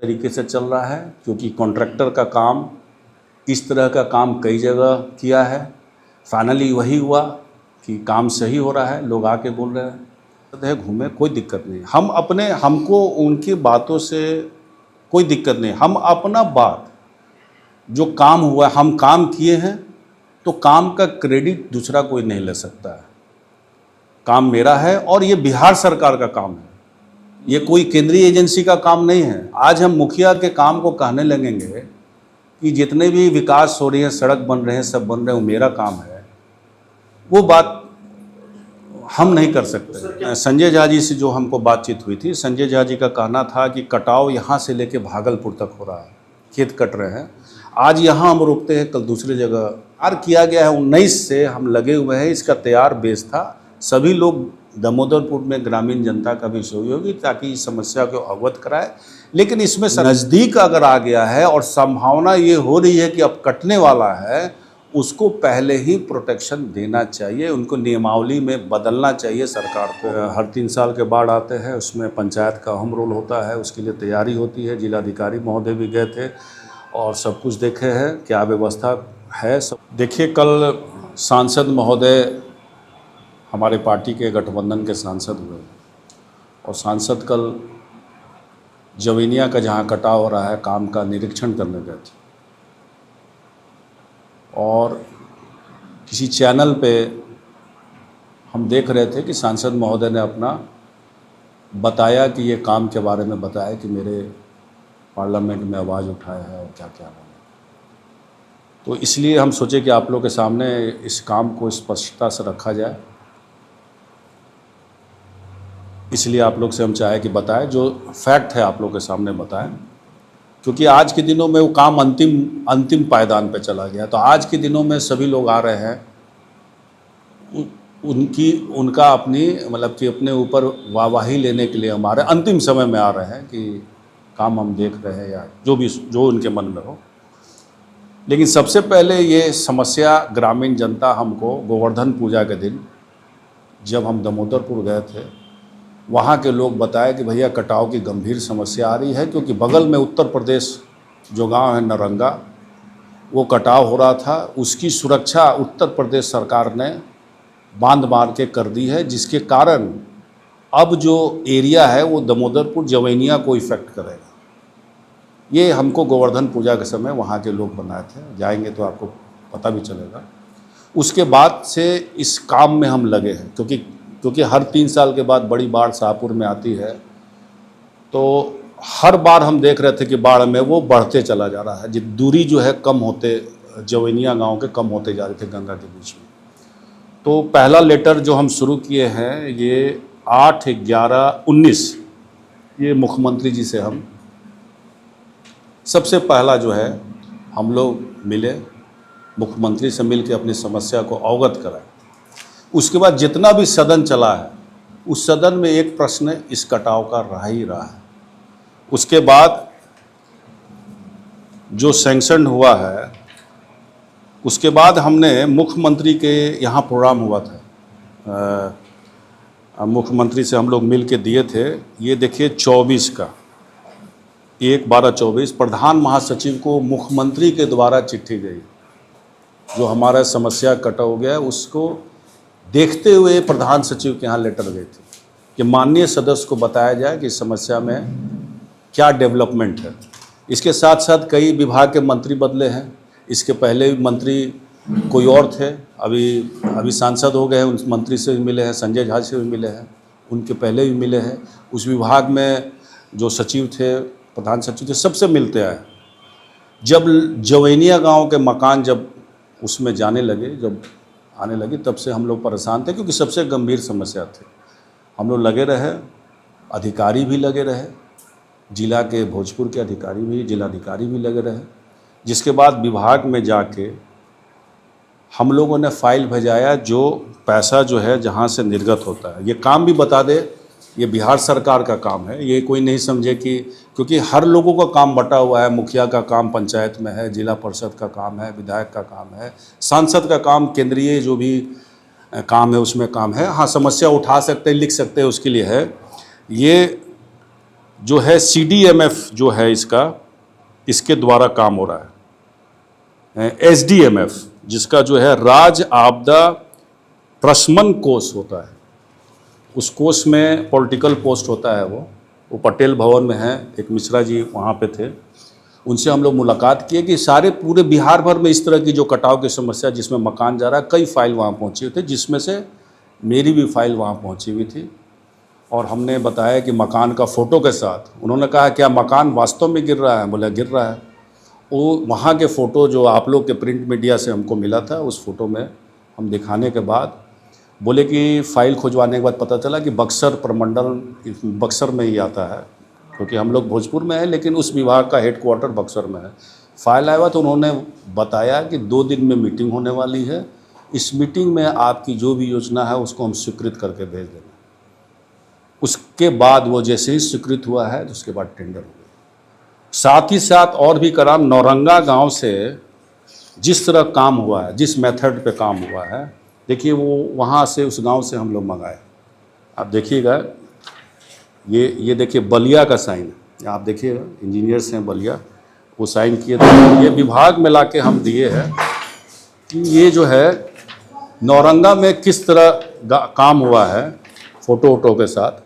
तरीके से चल रहा है, क्योंकि कॉन्ट्रैक्टर का काम इस तरह का काम कई जगह किया है। फाइनली वही हुआ कि काम सही हो रहा है, लोग आके बोल रहे हैं घूमे, कोई दिक्कत नहीं। हमको उनकी बातों से कोई दिक्कत नहीं। हम अपना बात जो काम हुआ हम काम किए हैं, तो काम का क्रेडिट दूसरा कोई नहीं ले सकता है। काम मेरा है और ये बिहार सरकार का काम है, ये कोई केंद्रीय एजेंसी का काम नहीं है। आज हम मुखिया के काम को कहने लगेंगे कि जितने भी विकास हो रही है, सड़क बन रहे हैं, सब बन रहे हैं, वो मेरा काम है, वो बात हम नहीं कर सकते। संजय झा जी से जो हमको बातचीत हुई थी, संजय झा जी का कहना था कि कटाव यहाँ से लेके भागलपुर तक हो रहा है, खेत कट रहे हैं। आज यहाँ हम रोकते हैं, कल दूसरी जगह तैयार किया गया है। 19 से हम लगे हुए हैं, इसका तैयार बेस था। सभी लोग दामोदरपुर में ग्रामीण जनता का भी सहयोगी, ताकि इस समस्या को अवगत कराए। लेकिन इसमें नज़दीक अगर आ गया है और संभावना ये हो रही है कि अब कटने वाला है, उसको पहले ही प्रोटेक्शन देना चाहिए, उनको नियमावली में बदलना चाहिए सरकार को। हर 3 साल के बाढ़ आते हैं, उसमें पंचायत का अहम रोल होता है, उसके लिए तैयारी होती है। जिलाधिकारी महोदय भी गए थे और सब कुछ देखे हैं, क्या व्यवस्था है सब। देखिए, कल सांसद महोदय हमारे पार्टी के गठबंधन के सांसद हुए और सांसद कल जवेनिया का जहाँ कटाव हो रहा है, काम का निरीक्षण करने गए थे। और किसी चैनल पे हम देख रहे थे कि सांसद महोदय ने अपना बताया कि ये काम के बारे में बताया कि मेरे पार्लियामेंट में आवाज़ उठाया है और क्या क्या बोला। तो इसलिए हम सोचे कि आप लोग के सामने इस काम को स्पष्टता से रखा जाए, इसलिए आप लोग से हम चाहे कि बताएं, जो फैक्ट है आप लोग के सामने बताएं। क्योंकि आज के दिनों में वो काम अंतिम पायदान पे चला गया। तो आज के दिनों में सभी लोग आ रहे हैं, उनका अपनी मतलब कि अपने ऊपर वाहवाही लेने के लिए हमारे अंतिम समय में आ रहे हैं कि काम हम देख रहे हैं, या जो उनके मन में हो। लेकिन सबसे पहले ये समस्या ग्रामीण जनता हमको गोवर्धन पूजा के दिन जब हम दामोदरपुर गए थे, वहाँ के लोग बताए कि भैया कटाव की गंभीर समस्या आ रही है, क्योंकि बगल में उत्तर प्रदेश जो गांव है नरंगा, वो कटाव हो रहा था। उसकी सुरक्षा उत्तर प्रदेश सरकार ने बांध मार के कर दी है, जिसके कारण अब जो एरिया है वो दामोदरपुर जवेनिया को इफेक्ट करेगा। ये हमको गोवर्धन पूजा के समय वहाँ के लोग बनाए थे, जाएंगे तो आपको पता भी चलेगा। उसके बाद से इस काम में हम लगे हैं, क्योंकि हर 3 साल के बाद बड़ी बाढ़ शाहपुर में आती है। तो हर बार हम देख रहे थे कि बाढ़ में वो बढ़ते चला जा रहा है, दूरी जो है कम होते, जवेनिया गांव के कम होते जा रहे थे गंगा के बीच में। तो पहला लेटर जो हम शुरू किए हैं ये 8/11/19, ये मुख्यमंत्री जी से हम सबसे पहला जो है हम लोग मिले, मुख्यमंत्री से मिल के अपनी समस्या को अवगत कराए। उसके बाद जितना भी सदन चला है, उस सदन में एक प्रश्न इस कटाव का रह ही रहा है। उसके बाद जो सैंक्शन हुआ है, उसके बाद हमने मुख्यमंत्री के यहाँ प्रोग्राम हुआ था, मुख्यमंत्री से हम लोग मिल के दिए थे। ये देखिए 24 का 1/12/24 प्रधान महासचिव को मुख्यमंत्री के द्वारा चिट्ठी गई, जो हमारा समस्या कटा हो गया है उसको देखते हुए प्रधान सचिव के यहाँ लेटर गई थी कि माननीय सदस्य को बताया जाए कि इस समस्या में क्या डेवलपमेंट है। इसके साथ साथ कई विभाग के मंत्री बदले हैं, इसके पहले भी मंत्री कोई और थे, अभी सांसद हो गए हैं, उन मंत्री से भी मिले हैं, संजय झा से भी मिले हैं, उनके पहले भी मिले हैं। उस विभाग में जो सचिव थे, प्रधान सचिव थे, सबसे मिलते आए। जब जवेनिया गाँव के मकान जब उसमें आने लगे, तब से हम लोग परेशान थे, क्योंकि सबसे गंभीर समस्या थे। हम लोग लगे रहे, अधिकारी भी लगे रहे, जिला के भोजपुर के अधिकारी भी, जिलाधिकारी भी लगे रहे। जिसके बाद विभाग में जाके हम लोगों ने फाइल भेजाया, जो पैसा जो है जहाँ से निर्गत होता है। ये काम भी बता दे, ये बिहार सरकार का काम है, ये कोई नहीं समझे कि, क्योंकि हर लोगों का काम बटा हुआ है। मुखिया का काम पंचायत में है, जिला परिषद का काम है, विधायक का काम है, सांसद का काम, केंद्रीय जो भी काम है उसमें काम है। हाँ, समस्या उठा सकते हैं, लिख सकते हैं, उसके लिए है। ये जो है CDMF जो है इसके द्वारा काम हो रहा है। SDMF जिसका जो है राज्य आपदा प्रशमन कोष होता है, उस कोष में पॉलिटिकल पोस्ट होता है। वो पटेल भवन में है, एक मिश्रा जी वहाँ पे थे, उनसे हम लोग मुलाकात किए कि सारे पूरे बिहार भर में इस तरह की जो कटाव की समस्या जिसमें मकान जा रहा है, कई फाइल वहाँ पहुँचे हुए थे, जिसमें से मेरी भी फाइल वहाँ पहुँची हुई थी। और हमने बताया कि मकान का फ़ोटो के साथ, उन्होंने कहा क्या मकान वास्तव में गिर रहा है? बोले गिर रहा है। वो वहाँ के फ़ोटो जो आप लोग के प्रिंट मीडिया से हमको मिला था, उस फ़ोटो में हम दिखाने के बाद बोले कि फ़ाइल खुजवाने के बाद पता चला कि बक्सर प्रमंडल बक्सर में ही आता है, क्योंकि हम लोग भोजपुर में हैं लेकिन उस विभाग का हेडक्वार्टर बक्सर में है। फाइल आया हुआ तो उन्होंने बताया कि 2 दिन में मीटिंग होने वाली है, इस मीटिंग में आपकी जो भी योजना है उसको हम स्वीकृत करके भेज देंगे। उसके बाद वो जैसे ही स्वीकृत हुआ है तो उसके बाद टेंडर हो गया। साथ ही साथ और भी कराम नौरंगा गांव से जिस तरह काम हुआ है, जिस मेथड पे काम हुआ है, देखिए वो वहाँ से उस गांव से हम लोग मंगाए। आप देखिएगा, ये देखिए बलिया का साइन, आप देखिएगा इंजीनियर्स हैं बलिया, वो साइन किए थे। ये विभाग में लाके हम दिए हैं कि ये जो है नौरंगा में किस तरह काम हुआ है, फ़ोटो वोटो के साथ,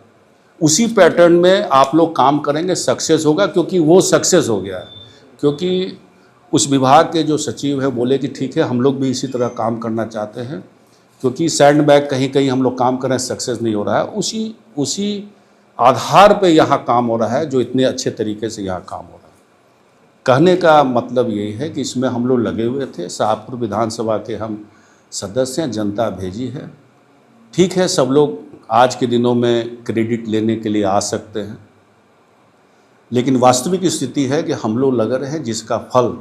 उसी पैटर्न में आप लोग काम करेंगे, सक्सेस होगा। क्योंकि वो सक्सेस हो गया है, क्योंकि उस विभाग के जो सचिव है बोले कि ठीक है हम लोग भी इसी तरह काम करना चाहते हैं, क्योंकि सैंड बैग कहीं कहीं हम लोग काम कर रहे हैं, सक्सेस नहीं हो रहा है। उसी आधार पे यहाँ काम हो रहा है, जो इतने अच्छे तरीके से यहाँ काम हो रहा है। कहने का मतलब यही है कि इसमें हम लोग लगे हुए थे। शाहपुर विधानसभा के हम सदस्य हैं, जनता भेजी है। ठीक है, सब लोग आज के दिनों में क्रेडिट लेने के लिए आ सकते हैं, लेकिन वास्तविक स्थिति है कि हम लोग लगे रहे हैं, जिसका फल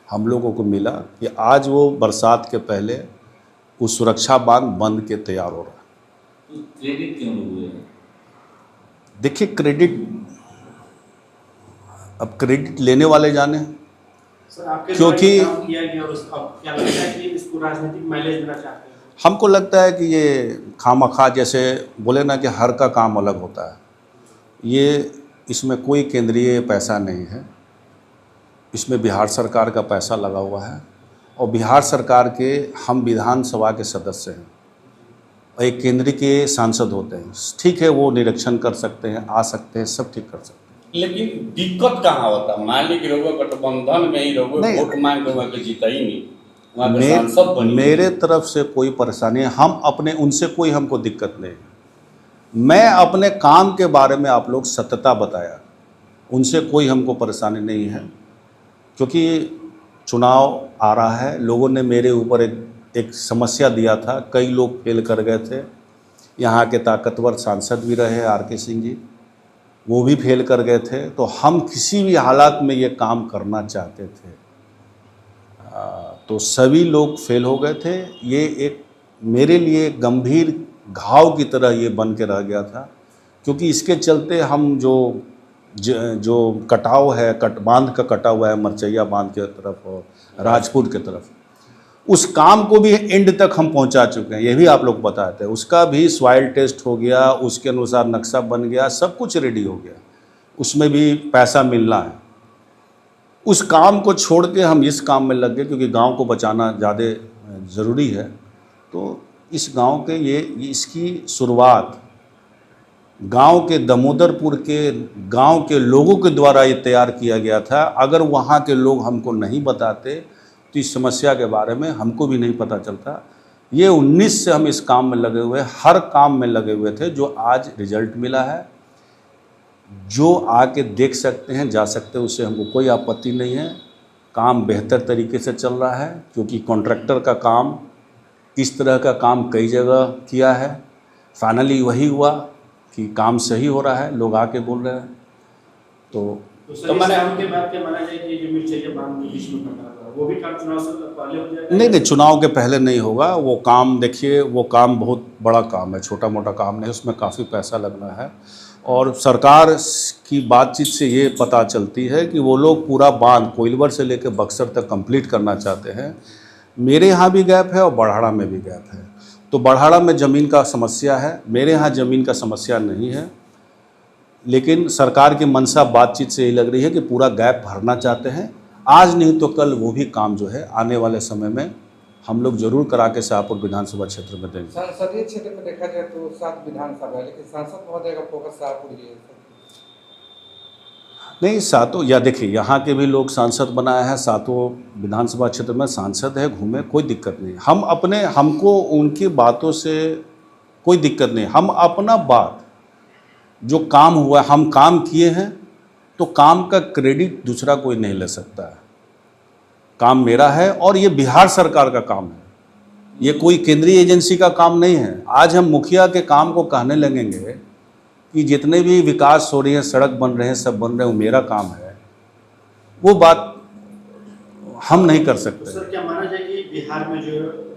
हम लोगों को मिला कि आज वो बरसात के पहले वो सुरक्षा बांध बंद के तैयार हो रहा है। तो क्रेडिट क्यों हुए? देखिए अब क्रेडिट लेने वाले जाने, सर आपके क्योंकि काम किया गया और उसका क्या लगता है कि इसको राजनीतिक माइलेज देना चाहते हैं? हमको लगता है कि ये खामखा, जैसे बोले ना कि हर का काम अलग होता है, ये इसमें कोई केंद्रीय पैसा नहीं है, इसमें बिहार सरकार का पैसा लगा हुआ है। और बिहार सरकार के हम विधानसभा के सदस्य हैं, एक केंद्र के सांसद होते हैं। ठीक है, वो निरीक्षण कर सकते हैं, आ सकते हैं, सब ठीक कर सकते हैं। लेकिन दिक्कत कहाँ होता? मान ली कि रहुआ गठबंधन में ही रहुआ वोट मांग के वहाँ के जीता ही नहीं, वहाँ के सांसद बनी। मेरे तरफ से कोई परेशानी है, हम अपने, उनसे कोई हमको दिक्कत नहीं है। मैं अपने काम के बारे में आप लोग सत्यता बताया, उनसे कोई हमको परेशानी नहीं है। क्योंकि चुनाव आ रहा है, लोगों ने मेरे ऊपर एक समस्या दिया था, कई लोग फेल कर गए थे। यहाँ के ताकतवर सांसद भी रहे RK सिंह जी, वो भी फेल कर गए थे। तो हम किसी भी हालात में ये काम करना चाहते थे, तो सभी लोग फेल हो गए थे। ये एक मेरे लिए गंभीर घाव की तरह ये बन के रह गया था, क्योंकि इसके चलते हम जो कटाव है, बांध का कटा हुआ है मरचैया बांध के तरफ और राजपुर के तरफ, उस काम को भी एंड तक हम पहुंचा चुके हैं। ये भी आप लोग बताते हैं, उसका भी सॉइल टेस्ट हो गया, उसके अनुसार नक्शा बन गया, सब कुछ रेडी हो गया, उसमें भी पैसा मिलना है। उस काम को छोड़ के हम इस काम में लग गए, क्योंकि गांव को बचाना ज़्यादा ज़रूरी है। तो इस गांव के इसकी शुरुआत गांव के दामोदरपुर के गांव के लोगों के द्वारा ये तैयार किया गया था। अगर वहाँ के लोग हमको नहीं बताते तो इस समस्या के बारे में हमको भी नहीं पता चलता। ये 19 से हम इस काम में लगे हुए, हर काम में लगे हुए थे, जो आज रिजल्ट मिला है। जो आके देख सकते हैं, जा सकते हैं, उससे हमको कोई आपत्ति नहीं है। काम बेहतर तरीके से चल रहा है, क्योंकि कॉन्ट्रैक्टर का काम, इस तरह का काम कई जगह किया है। फाइनली वही हुआ कि काम सही हो रहा है, लोग आके बोल रहे हैं। तो मैंने के बाद क्या माना जाए कि जो मिर्चैया बांध बीच में कटा था, वो भी काम चुनाव से पहले हो जाएगा? नहीं, चुनाव के पहले नहीं होगा वो काम। देखिए वो काम बहुत बड़ा काम है, छोटा मोटा काम नहीं, उसमें काफ़ी पैसा लगना है। और सरकार की बातचीत से ये पता चलती है कि वो लोग पूरा बांध कोइलवर से लेकर बक्सर तक कंप्लीट करना चाहते हैं। मेरे यहाँ भी गैप है और बड़हाड़ा में भी गैप है। तो बड़हाड़ा में ज़मीन का समस्या है, मेरे यहाँ ज़मीन का समस्या नहीं है। लेकिन सरकार की मंशा बातचीत से यही लग रही है कि पूरा गैप भरना चाहते हैं। आज नहीं तो कल वो भी काम जो है आने वाले समय में हम लोग जरूर करा के शाहपुर विधानसभा क्षेत्र में देंगे। संसदीय क्षेत्र में देखा जाए तो 7 विधानसभा है, लेकिन सांसद महोदय का फोकस शाहपुर ही है। नहीं, सातों या देखिए यहाँ के भी लोग सांसद बनाए हैं, सातों विधानसभा क्षेत्र में सांसद है, घूमे, कोई दिक्कत नहीं। हमको उनकी बातों से कोई दिक्कत नहीं। हम अपना बात जो काम हुआ हम काम किए हैं, तो काम का क्रेडिट दूसरा कोई नहीं ले सकता है। काम मेरा है और ये बिहार सरकार का काम है, ये कोई केंद्रीय एजेंसी का काम नहीं है। आज हम मुखिया के काम को कहने लगेंगे कि जितने भी विकास हो रही है, सड़क बन रहे हैं, सब बन रहे हैं, वो मेरा काम है, वो बात हम नहीं कर सकते। तो सर क्या माना जाए कि बिहार में जो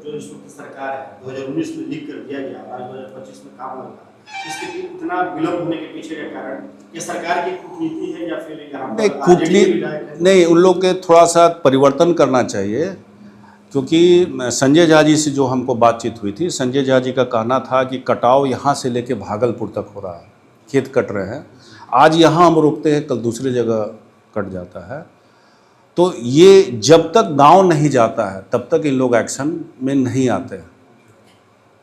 इस वक्त सरकार है 2019 में लिख कर दिया गया, आज 2025 में काम लगा, इसके इतना विलंब होने के पीछे का कारण ये सरकार की कूटनीति है या फिर यहाँ नहीं, कूटनीति नहीं, उन लोग के थोड़ा सा परिवर्तन करना चाहिए। क्योंकि संजय झा जी से जो हमको बातचीत हुई थी, संजय झा जी का कहना था कि कटाव यहाँ से लेके भागलपुर तक हो रहा है, खेत कट रहे हैं, आज यहाँ हम रोकते हैं, कल दूसरी जगह कट जाता है। तो ये जब तक गांव नहीं जाता है तब तक इन लोग एक्शन में नहीं आते हैं।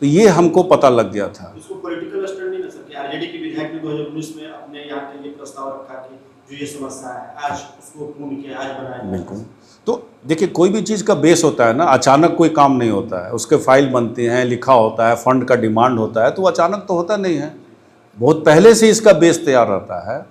तो ये हमको पता लग गया था। इसको पॉलिटिकल स्टैंड नहीं ना सर कि आरजेडी के विधायक ने 2019 में अपने यहाँ के लिए प्रस्ताव रखा कि जो ये समस्या है आज उसको पूर्ण किया, आज बनाया। बिल्कुल। तो देखिए कोई भी चीज़ का बेस होता है ना, अचानक कोई काम नहीं होता है, उसके फाइल बनते हैं, लिखा होता है, फंड का डिमांड होता है, तो अचानक तो होता नहीं है, बहुत पहले से इसका बेस तैयार रहता है।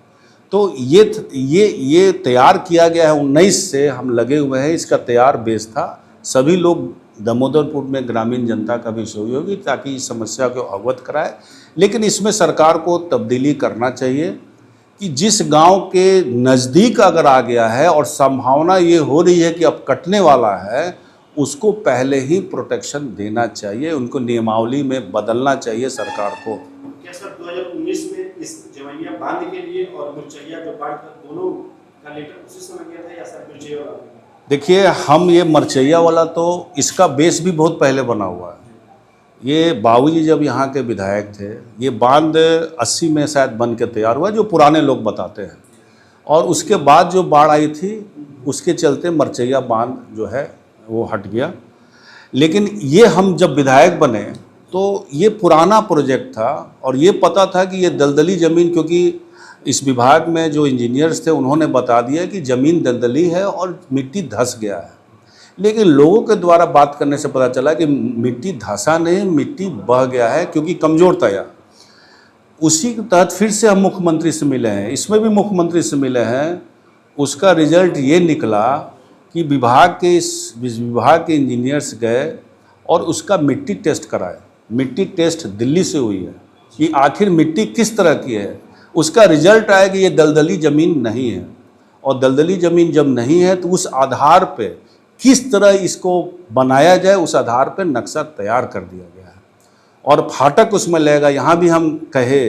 तो ये तैयार किया गया है, 19 से हम लगे हुए हैं, इसका तैयार बेस था। सभी लोग दामोदरपुर में ग्रामीण जनता का भी सहयोग होगी ताकि इस समस्या को अवगत कराए। लेकिन इसमें सरकार को तब्दीली करना चाहिए कि जिस गांव के नज़दीक अगर आ गया है और संभावना ये हो रही है कि अब कटने वाला है, उसको पहले ही प्रोटेक्शन देना चाहिए, उनको नियमावली में बदलना चाहिए सरकार को। क्या सर 2019 में इस जवैया बांध के लिए और मुरचैया जो बाढ़ दोनों का लेटर उसी समय गया था या सर मुरचैया वाला? देखिए हम ये मरचैया वाला तो इसका बेस भी बहुत पहले बना हुआ है। ये बाबूजी जब यहाँ के विधायक थे, ये बांध 80 में शायद बन के तैयार हुआ, जो पुराने लोग बताते हैं। और उसके बाद जो बाढ़ आई थी उसके चलते मरचैया बांध जो है वो हट गया। लेकिन ये हम जब विधायक बने तो ये पुराना प्रोजेक्ट था और ये पता था कि ये दलदली ज़मीन, क्योंकि इस विभाग में जो इंजीनियर्स थे उन्होंने बता दिया कि ज़मीन दलदली है और मिट्टी धंस गया है। लेकिन लोगों के द्वारा बात करने से पता चला कि मिट्टी धंसा नहीं, मिट्टी बह गया है, क्योंकि कमज़ोर था यह। उसी के तहत फिर से हम मुख्यमंत्री से मिले हैं, इसमें भी मुख्यमंत्री से मिले हैं। उसका रिजल्ट ये निकला कि विभाग के इंजीनियर्स गए और उसका मिट्टी टेस्ट कराए। मिट्टी टेस्ट दिल्ली से हुई है कि आखिर मिट्टी किस तरह की है। उसका रिजल्ट आया कि ये दलदली ज़मीन नहीं है, और दलदली ज़मीन जब नहीं है तो उस आधार पे किस तरह इसको बनाया जाए, उस आधार पे नक्शा तैयार कर दिया गया है और फाटक उसमें लगेगा। यहाँ भी हम कहे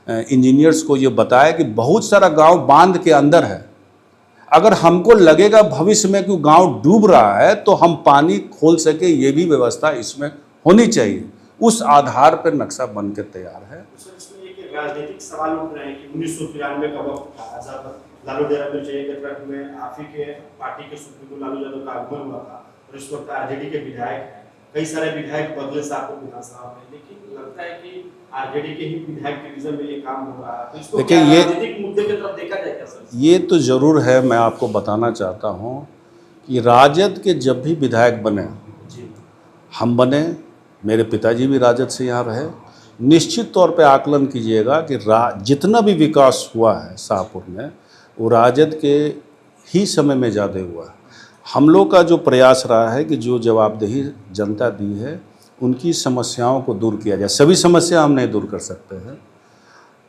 इंजीनियर्स को ये बताया कि बहुत सारा गांव बांध के अंदर है, अगर हमको लगेगा भविष्य में कि गांव डूब रहा है तो हम पानी खोल सके, ये भी व्यवस्था इसमें होनी चाहिए। उस आधार पर नक्शा बन के तैयार है। इसमें एक राजनीतिक सवाल उठ रहे हैं कि 1993 का वक्त था, जब लालू यादव के नेतृत्व में आप ही के पार्टी के सुप्रीमो लालू यादव का आगमन हुआ था और इस वक्त आरजेडी के विधायक हैं। कई सारे विधायक बदले शाहपुर विधानसभा में, लेकिन लगता है कि आरजेडी के ही विधायक के विजन में ये काम हो रहा है। तो इसको देखिए ये राजनीतिक मुद्दे की तरफ देखा जाए क्या सर? ये तो ज़रूर है। मैं आपको बताना चाहता हूँ कि राजद के जब भी विधायक बने, हम बने, मेरे पिताजी भी राजद से यहाँ रहे, निश्चित तौर पे आकलन कीजिएगा कि जितना भी विकास हुआ है शाहपुर में वो राजद के ही समय में ज़्यादा हुआ है। हम लोग का जो प्रयास रहा है कि जो जवाबदेही जनता दी है उनकी समस्याओं को दूर किया जाए। सभी समस्या हम नहीं दूर कर सकते हैं,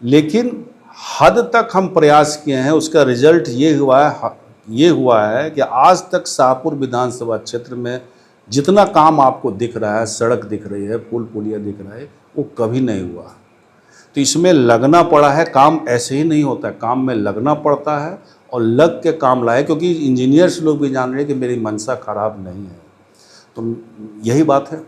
लेकिन हद तक हम प्रयास किए हैं। उसका रिजल्ट ये हुआ है कि आज तक शाहपुर विधानसभा क्षेत्र में जितना काम आपको दिख रहा है, सड़क दिख रही है, पुल पुलिया दिख रहा है, वो कभी नहीं हुआ। तो इसमें लगना पड़ा है। काम ऐसे ही नहीं होता है, काम में लगना पड़ता है और लग के काम लाए, क्योंकि इंजीनियर्स लोग भी जान रहे हैं कि मेरी मंशा खराब नहीं है। तो यही बात है।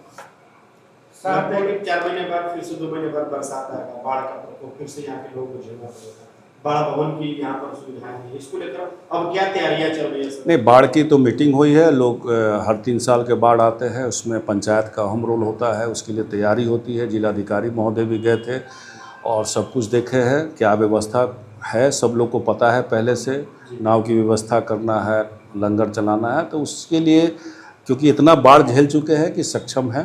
4 महीने बाद फिर से 2 महीने बाद बरसात आएगा, बाढ़ का प्रकोप फिर से यहाँ के लोगों को झेलना पड़ेगा। बड़ा भवन की यहाँ पर सुविधाएं नहीं है, इसको लेकर अब क्या तैयारियां चल रही है सर? नहीं, बाढ़ की तो मीटिंग हुई है। लोग हर 3 साल के बाढ़ आते हैं, उसमें पंचायत का अहम रोल होता है, उसके लिए तैयारी होती है। जिलाधिकारी महोदय भी गए थे और सब कुछ देखे हैं, क्या व्यवस्था है सब लोग को पता है पहले से। नाव की व्यवस्था करना है, लंगर चलाना है, तो उसके लिए क्योंकि इतना बाढ़ झेल चुके हैं कि सक्षम है।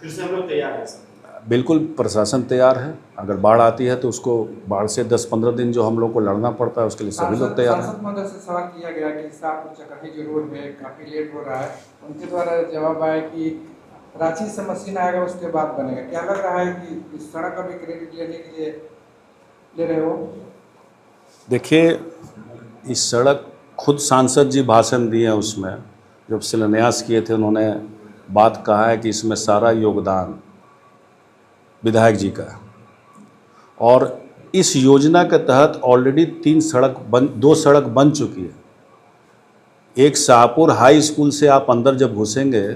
फिर से हम लोग तैयार हैं सर? बिल्कुल प्रशासन तैयार है। अगर बाढ़ आती है तो उसको बाढ़ से 10-15 दिन जो हम लोग को लड़ना पड़ता है, उसके लिए सभी लोग तैयार हैं। सांसद महोदय से सवाल किया गया कि शाहपुर चकही जो रोड है काफ़ी लेट हो रहा है, उनके द्वारा जवाब आया कि रांची से मशीन आएगा उसके बाद बनेगा। क्या लग रहा है कि इस सड़क का भी क्रेडिट लेने के लिए ले रहे हो? देखिए, इस सड़क खुद सांसद जी भाषण दिए हैं, उसमें जब शिलान्यास किए थे उन्होंने बात कहा है कि इसमें सारा योगदान विधायक जी का है। और इस योजना के तहत ऑलरेडी 2 सड़क बन चुकी है। एक शाहपुर हाई स्कूल से आप अंदर जब घुसेंगे,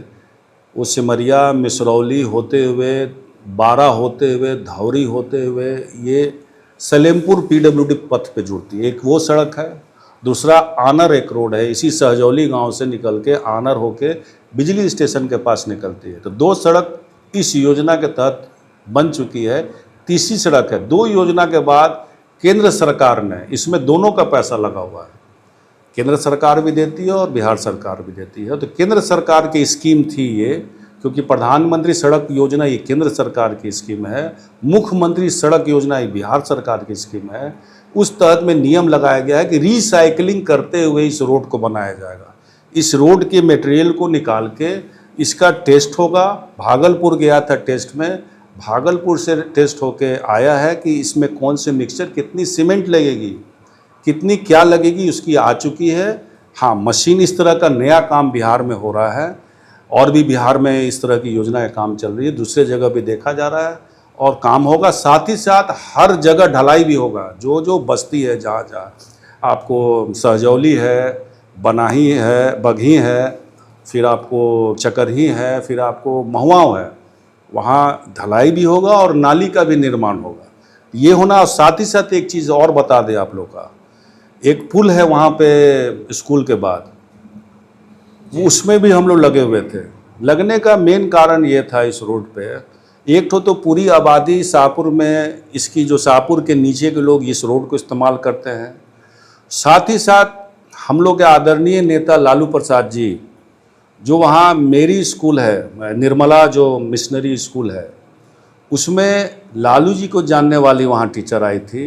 वो सिमरिया मिसरौली होते हुए, बारा होते हुए, धौरी होते हुए ये सलेमपुर पीडब्ल्यूडी पथ पे जुड़ती है। एक वो सड़क है, दूसरा आनर एक रोड है, इसी सहजौली गांव से निकल के आनर होके बिजली स्टेशन के पास निकलती है। तो 2 सड़क इस योजना के तहत बन चुकी है। तीसरी सड़क है। 2 योजना के बाद केंद्र सरकार ने, इसमें दोनों का पैसा लगा हुआ है, केंद्र सरकार भी देती है और बिहार सरकार भी देती है। तो केंद्र सरकार की स्कीम थी ये, क्योंकि प्रधानमंत्री सड़क योजना ये केंद्र सरकार की स्कीम है, मुख्यमंत्री सड़क योजना ये बिहार सरकार की स्कीम है। उस तहत में नियम लगाया गया है कि रिसाइकलिंग करते हुए इस रोड को बनाया जाएगा। इस रोड के मटेरियल को निकाल के इसका टेस्ट होगा। भागलपुर गया था टेस्ट में, भागलपुर से टेस्ट होके आया है कि इसमें कौन से मिक्सचर, कितनी सीमेंट लगेगी, कितनी क्या लगेगी, उसकी आ चुकी है। हाँ, मशीन इस तरह का नया काम बिहार में हो रहा है और भी बिहार में इस तरह की योजनाएं काम चल रही है, दूसरे जगह भी देखा जा रहा है और काम होगा। साथ ही साथ हर जगह ढलाई भी होगा। जो जो बस्ती है, जहाँ जहाँ आपको सहजौली है, बनाही है, बघी है, फिर आपको चकरही है, फिर आपको महुआव है, वहाँ ढलाई भी होगा और नाली का भी निर्माण होगा। ये होना। और साथ ही साथ एक चीज़ और बता दें आप लोग का, एक पुल है वहाँ पे स्कूल के बाद, उसमें भी हम लोग लगे हुए थे। लगने का मेन कारण ये था इस रोड पे, एक तो पूरी आबादी शाहपुर में, इसकी जो शाहपुर के नीचे के लोग इस रोड को इस्तेमाल करते हैं। साथ ही साथ हम लोग के आदरणीय नेता लालू प्रसाद जी, जो वहाँ मेरी स्कूल है, निर्मला जो मिशनरी स्कूल है, उसमें लालू जी को जानने वाली वहाँ टीचर आई थी।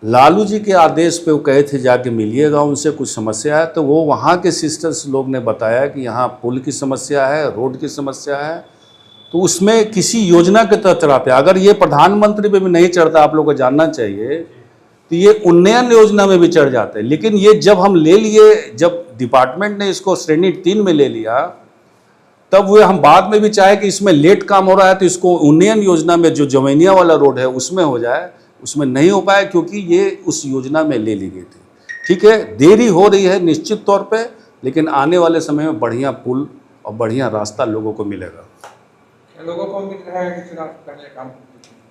लालू जी के आदेश पे वो कहे थे जाके मिलिएगा उनसे, कुछ समस्या है। तो वो वहाँ के सिस्टर्स लोग ने बताया कि यहाँ पुल की समस्या है, रोड की समस्या है, तो उसमें किसी योजना के तहत चढ़ाते। अगर ये प्रधानमंत्री पे भी नहीं चढ़ता, आप लोग को जानना चाहिए, तो ये उन्नयन योजना में भी चढ़ जाते हैं। लेकिन ये जब हम ले लिए, जब डिपार्टमेंट ने इसको श्रेणी 3 में ले लिया, तब वो हम बाद में भी चाहे कि इसमें लेट काम हो रहा है तो इसको उन्नयन योजना में, जो जमैनिया वाला रोड है उसमें हो जाए, उसमें नहीं हो पाया क्योंकि ये उस योजना में ले ली गई थी। ठीक है, देरी हो रही है निश्चित तौर पे, लेकिन आने वाले समय में बढ़िया पुल और बढ़िया रास्ता लोगों को मिलेगा। लोगों को उम्मीद है कि चुनाव से पहले काम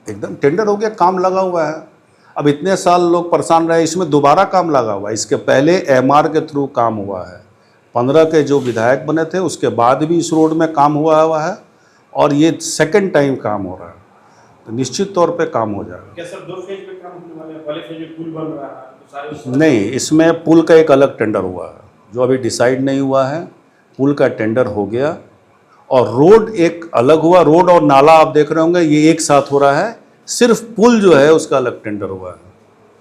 एकदम टेंडर हो गया, काम लगा हुआ है। अब इतने साल लोग परेशान रहे, इसमें दोबारा काम लगा हुआ है। इसके पहले एमआर के थ्रू काम हुआ है, 15 के जो विधायक बने थे उसके बाद भी इस रोड में काम हुआ है और ये सेकंड टाइम काम हो रहा है, तो निश्चित तौर पे काम हो जाएगा। क्या सर 2 फेज में काम होने वाले हैं? पहले फेज में पुल बन रहा है तो सारे नहीं, इसमें पुल का एक अलग टेंडर हुआ है जो अभी डिसाइड नहीं हुआ है। पुल का टेंडर हो गया और रोड एक अलग हुआ। रोड और नाला आप देख रहे होंगे ये एक साथ हो रहा है, सिर्फ पुल जो है उसका अलग टेंडर हुआ है,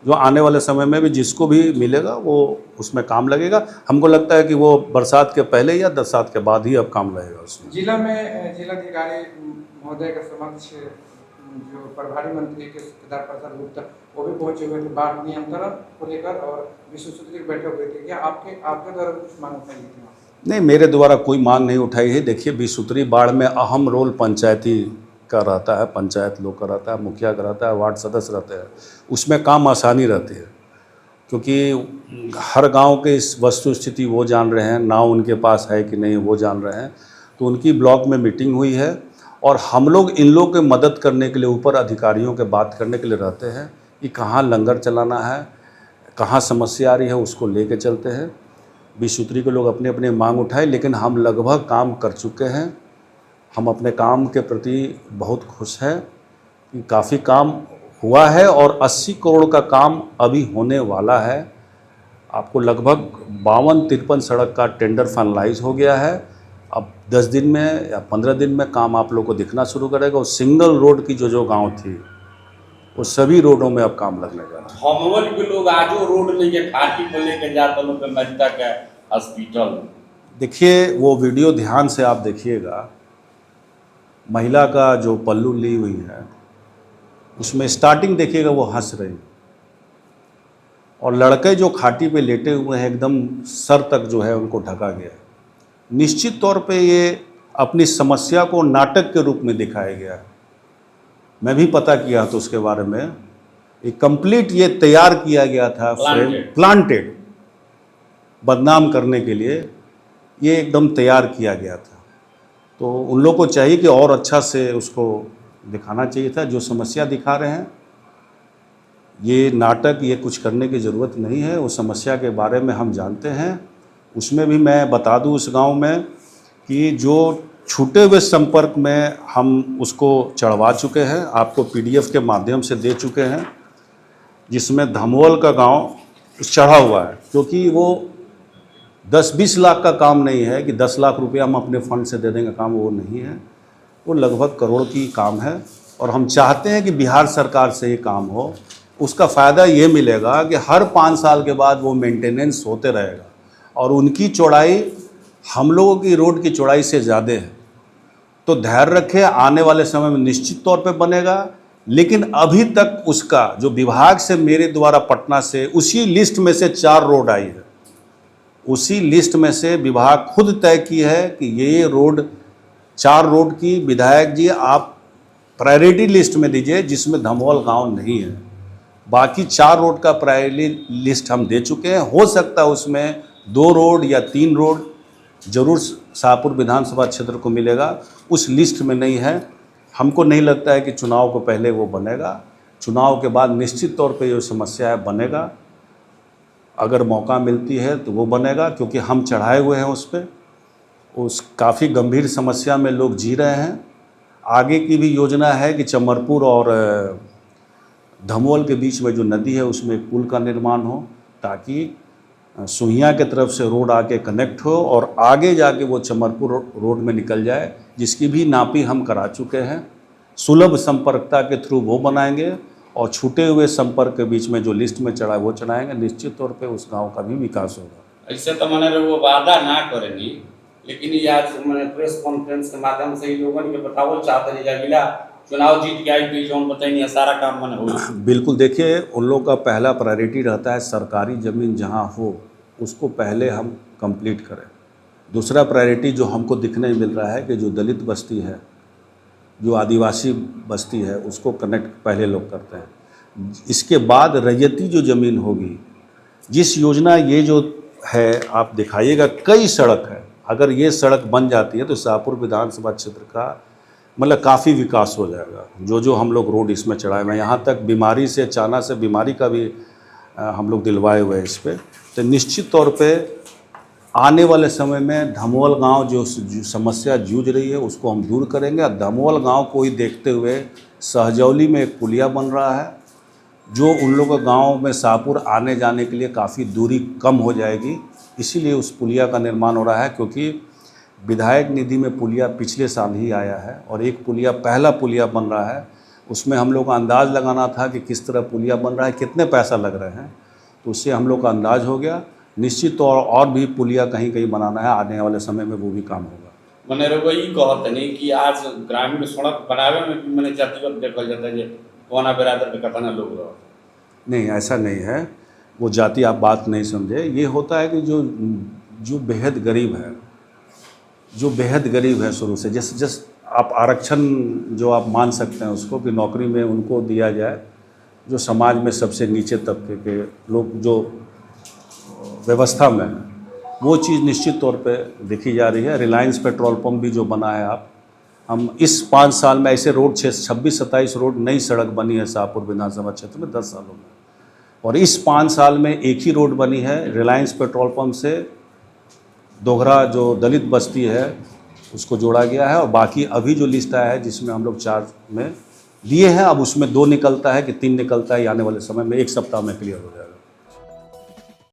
जो आने वाले समय में भी जिसको भी मिलेगा वो उसमें काम लगेगा। हमको लगता है कि वो बरसात के पहले या बरसात के बाद ही अब काम लगेगा उसमें। जिला में जिलाधिकारी महोदय के समक्ष जो प्रभारी मंत्री के केदार प्रसाद गुप्ता वो भी पहुंचे हुए थे बाढ़ नियंत्रण को लेकर और विश्व सूत्री की बैठक हुई थी। क्या आपके द्वारा कुछ मांग उठाई थी? नहीं, मेरे द्वारा कोई मांग नहीं उठाई है। देखिए, विसूत्री बाढ़ में अहम रोल पंचायती का रहता है, पंचायत लोग का रहता है, मुखिया का रहता है, वार्ड सदस्य रहते हैं। उसमें काम आसानी रहती है क्योंकि हर गांव के इस वस्तु स्थिति वो जान रहे हैं, नाव उनके पास है कि नहीं वो जान रहे हैं। तो उनकी ब्लॉक में मीटिंग हुई है और हम लोग इन लोगों की मदद करने के लिए ऊपर अधिकारियों के बात करने के लिए रहते हैं कि कहाँ लंगर चलाना है, कहाँ समस्या आ रही है, उसको लेके चलते हैं। 20 सूत्री के लोग अपने अपने मांग उठाए, लेकिन हम लगभग काम कर चुके हैं। हम अपने काम के प्रति बहुत खुश हैं कि काफ़ी काम हुआ है और 80 करोड़ का काम अभी होने वाला है। आपको लगभग 52-53 सड़क का टेंडर फाइनलाइज हो गया है। अब 10 दिन में या 15 दिन में काम आप लोग को दिखना शुरू करेगा। और सिंगल रोड की जो गांव थी, वो सभी रोडों में अब काम लगने जा रहा है। हमवर के लोग आजो रोड लेके घाटी को लेके जाते लोग मजदा के हॉस्पिटल। देखिए वो वीडियो ध्यान से आप देखिएगा। महिला का जो पल्लू ली हुई है, उसमें स्टार्टिंग देखिएगा वो हंस रही, और लड़के जो खाटी पे लेटे हुए हैं एकदम सर तक जो है उनको ढका गया है। निश्चित तौर पे ये अपनी समस्या को नाटक के रूप में दिखाया गया है। मैं भी पता किया तो उसके बारे में, एक कंप्लीट ये तैयार किया गया था फ्रेम, प्लांटेड बदनाम करने के लिए ये एकदम तैयार किया गया था। तो उन लोगों को चाहिए कि और अच्छा से उसको दिखाना चाहिए था। जो समस्या दिखा रहे हैं ये नाटक, ये कुछ करने की ज़रूरत नहीं है। उस समस्या के बारे में हम जानते हैं। उसमें भी मैं बता दूं उस गांव में कि जो छूटे हुए संपर्क में हम उसको चढ़वा चुके हैं, आपको PDF के माध्यम से दे चुके हैं, जिसमें धमोल का गांव चढ़ा हुआ है। क्योंकि वो 10-20 लाख का काम नहीं है कि 10 लाख रुपया हम अपने फंड से दे देंगे काम, वो नहीं है। वो लगभग करोड़ की काम है और हम चाहते हैं कि बिहार सरकार से ये काम हो। उसका फ़ायदा ये मिलेगा कि हर 5 साल के बाद वो मेंटेनेंस होते रहेगा और उनकी चौड़ाई हम लोगों की रोड की चौड़ाई से ज़्यादा है। तो धैर्य रखें, आने वाले समय में निश्चित तौर पे बनेगा। लेकिन अभी तक उसका जो विभाग से मेरे द्वारा पटना से उसी लिस्ट में से 4 रोड आई है। उसी लिस्ट में से विभाग खुद तय की है कि ये रोड 4 रोड की विधायक जी आप प्रायोरिटी लिस्ट में दीजिए, जिसमें धमोल गांव नहीं है। बाकी 4 रोड का प्रायोरिटी लिस्ट हम दे चुके हैं। हो सकता है उसमें 2 रोड या 3 रोड जरूर शाहपुर विधानसभा क्षेत्र को मिलेगा, उस लिस्ट में नहीं है। हमको नहीं लगता है कि चुनाव को पहले वो बनेगा। चुनाव के बाद निश्चित तौर पे ये समस्या है बनेगा। अगर मौका मिलती है तो वो बनेगा, क्योंकि हम चढ़ाए हुए हैं उस पर। उस काफ़ी गंभीर समस्या में लोग जी रहे हैं। आगे की भी योजना है कि चमरपुर और धमोल के बीच में जो नदी है उसमें एक पुल का निर्माण हो, ताकि सुहिया के तरफ से रोड आके कनेक्ट हो और आगे जाके वो चमरपुर रोड में निकल जाए, जिसकी भी नापी हम करा चुके हैं। सुलभ संपर्कता के थ्रू वो बनाएंगे और छूटे हुए संपर्क के बीच में जो लिस्ट में चढ़ा वो चढ़ाएंगे। निश्चित तौर पे उस गांव का भी विकास होगा। ऐसे तो मैंने वो वादा ना करेंगी, लेकिन ये आज मैंने प्रेस कॉन्फ्रेंस के माध्यम से लोगों के बताओ चाहते हैं अगला चुनाव जीत के आई तो जो बताएंगे सारा काम मैंने हो। बिल्कुल, देखिए उन लोगों का पहला प्रायोरिटी रहता है सरकारी ज़मीन जहां हो उसको पहले हम कंप्लीट करें। दूसरा प्रायोरिटी जो हमको दिखने में मिल रहा है कि जो दलित बस्ती है, जो आदिवासी बस्ती है, उसको कनेक्ट पहले लोग करते हैं। इसके बाद रैयती जो ज़मीन होगी, जिस योजना ये जो है आप दिखाइएगा, कई सड़क है। अगर ये सड़क बन जाती है तो शाहपुर विधानसभा क्षेत्र का मतलब काफ़ी विकास हो जाएगा। जो हम लोग रोड इसमें चढ़ाए हुए हैं, यहाँ तक बीमारी से चाना से बीमारी का भी हम लोग दिलवाए हुए हैं इस पर। तो निश्चित तौर पे आने वाले समय में धमोल गांव जो समस्या जूझ रही है उसको हम दूर करेंगे। और धमोल गांव को ही देखते हुए सहजौली में एक पुलिया बन रहा है, जो उन लोगों के गाँव में शाहपुर आने जाने के लिए काफ़ी दूरी कम हो जाएगी। इसीलिए उस पुलिया का निर्माण हो रहा है, क्योंकि विधायक निधि में पुलिया पिछले साल ही आया है और एक पुलिया पहला पुलिया बन रहा है। उसमें हम लोग का अंदाज़ लगाना था कि किस तरह पुलिया बन रहा है, कितने पैसा लग रहे हैं, तो उससे हम लोग का अंदाज़ हो गया। निश्चित तौर और भी पुलिया कहीं कहीं बनाना है, आने वाले समय में वो भी काम होगा। मैंने रघुआ ये कहते नहीं कि आज ग्रामीण सड़क बनावे में भी मैंने जातिगत देखा जाता है कोना बिरादर के कथना लोग रहो। नहीं, ऐसा नहीं है। वो जाति आप बात नहीं समझे। ये होता है कि जो बेहद गरीब है, जो बेहद गरीब है शुरू से, जैसे आप आरक्षण जो आप मान सकते हैं उसको कि नौकरी में उनको दिया जाए, जो समाज में सबसे नीचे तबके के लोग जो व्यवस्था में है, वो चीज़ निश्चित तौर पे देखी जा रही है। रिलायंस पेट्रोल पंप भी जो बना है आप हम इस 5 साल में ऐसे रोड 26-27 रोड नई सड़क बनी है शाहपुर विधानसभा क्षेत्र में 10 सालों में, और इस 5 साल में एक ही रोड बनी है रिलायंस पेट्रोल पंप से दोघरा जो दलित बस्ती है उसको जोड़ा गया है, और बाकी अभी जो लिस्ट आया है जिसमें हम लोग 4 में दिए हैं, अब उसमें 2 निकलता है कि 3 निकलता है, आने वाले समय में 1 सप्ताह में क्लियर हो जाएगा।